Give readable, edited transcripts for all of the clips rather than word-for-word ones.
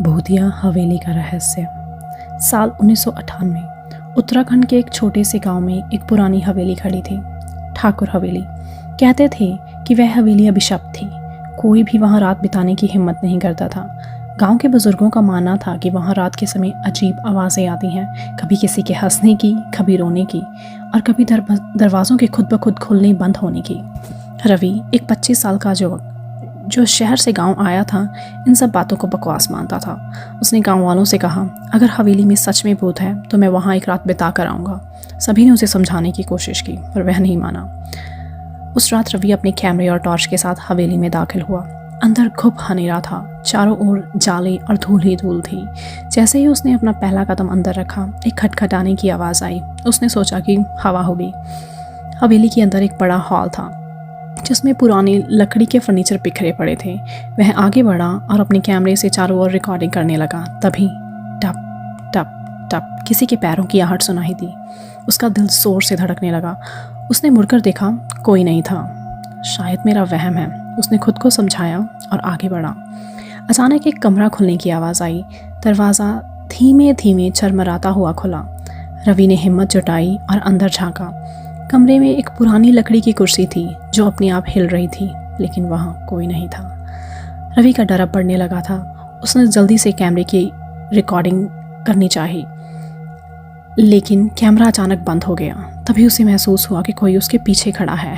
भूतिया हवेली का रहस्य। साल 1998 उत्तराखंड के एक छोटे से गांव में एक पुरानी हवेली खड़ी थी। ठाकुर हवेली। कहते थे कि वह हवेली अभिशप्त थी। कोई भी वहां रात बिताने की हिम्मत नहीं करता था। गांव के बुजुर्गों का मानना था कि वहां रात के समय अजीब आवाज़ें आती हैं, कभी किसी के हंसने की, कभी रोने की, और कभी दरवाज़ों के खुद ब खुद खुलने बंद होने की। रवि, एक 25 साल का युवक जो शहर से गांव आया था, इन सब बातों को बकवास मानता था। उसने गांव वालों से कहा, अगर हवेली में सच में भूत है तो मैं वहां एक रात बिता कर आऊँगा। सभी ने उसे समझाने की कोशिश की पर वह नहीं माना। उस रात रवि अपने कैमरे और टॉर्च के साथ हवेली में दाखिल हुआ। अंदर खूब अंधेरा था, चारों ओर जाले और धूल ही धूल थी। जैसे ही उसने अपना पहला कदम अंदर रखा, एक खटखटाने की आवाज़ आई। उसने सोचा कि हवा होगी। हवेली के अंदर एक बड़ा हॉल था जिसमें पुराने लकड़ी के फर्नीचर बिखरे पड़े थे। वह आगे बढ़ा और अपने कैमरे से चारों ओर रिकॉर्डिंग करने लगा। तभी टप टप टप किसी के पैरों की आहट सुनाई दी। उसका दिल जोर से धड़कने लगा। उसने मुड़कर देखा, कोई नहीं था। शायद मेरा वहम है, उसने खुद को समझाया और आगे बढ़ा। अचानक एक कमरा खुलने की आवाज़ आई। दरवाज़ा धीमे धीमे चरमराता हुआ खुला। रवि ने हिम्मत जुटाई और अंदर झांका। कमरे में एक पुरानी लकड़ी की कुर्सी थी जो अपने आप हिल रही थी, लेकिन वहाँ कोई नहीं था। रवि का डर अब बढ़ने लगा था। उसने जल्दी से कैमरे की रिकॉर्डिंग करनी चाहिए, लेकिन कैमरा अचानक बंद हो गया। तभी उसे महसूस हुआ कि कोई उसके पीछे खड़ा है।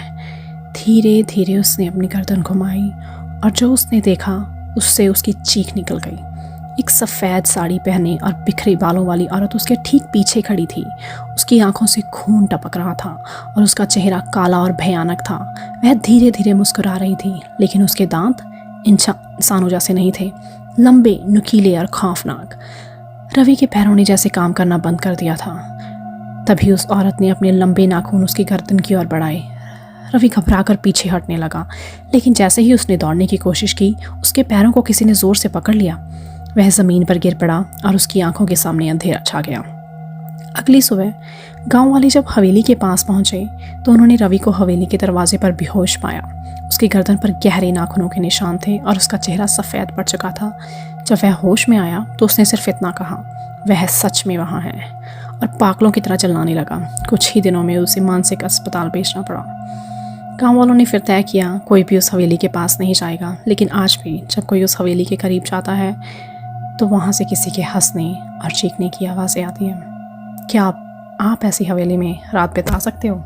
धीरे धीरे उसने अपनी गर्दन घुमाई और जो उसने देखा उससे उसकी चीख निकल गई। एक सफ़ेद साड़ी पहने और बिखरे बालों वाली औरत उसके ठीक पीछे खड़ी थी। उसकी आंखों से खून टपक रहा था और उसका चेहरा काला और भयानक था। वह धीरे धीरे मुस्कुरा रही थी, लेकिन उसके दांत इंसानों जैसे नहीं थे, लंबे, नुकीले और खौफनाक। रवि के पैरों ने जैसे काम करना बंद कर दिया था। तभी उस औरत ने अपने लंबे नाखून उसकी गर्दन की ओर बढ़ाए। रवि घबराकर पीछे हटने लगा, लेकिन जैसे ही उसने दौड़ने की कोशिश की, उसके पैरों को किसी ने ज़ोर से पकड़ लिया। वह ज़मीन पर गिर पड़ा और उसकी आंखों के सामने अंधेरा छा गया। अगली सुबह गांव वाले जब हवेली के पास पहुंचे तो उन्होंने रवि को हवेली के दरवाजे पर बेहोश पाया। उसकी गर्दन पर गहरे नाखूनों के निशान थे और उसका चेहरा सफ़ेद पड़ चुका था। जब वह होश में आया तो उसने सिर्फ इतना कहा, वह सच में वहाँ है, और पागलों की तरह चिल्लाने लगा। कुछ ही दिनों में उसे मानसिक अस्पताल भेजना पड़ा। गांव वालों ने फिर तय किया, कोई भी उस हवेली के पास नहीं जाएगा। लेकिन आज भी जब कोई उस हवेली के करीब जाता है तो वहाँ से किसी के हंसने और चीखने की आवाज़ें आती हैं। क्या आप ऐसी हवेली में रात बिता सकते हो?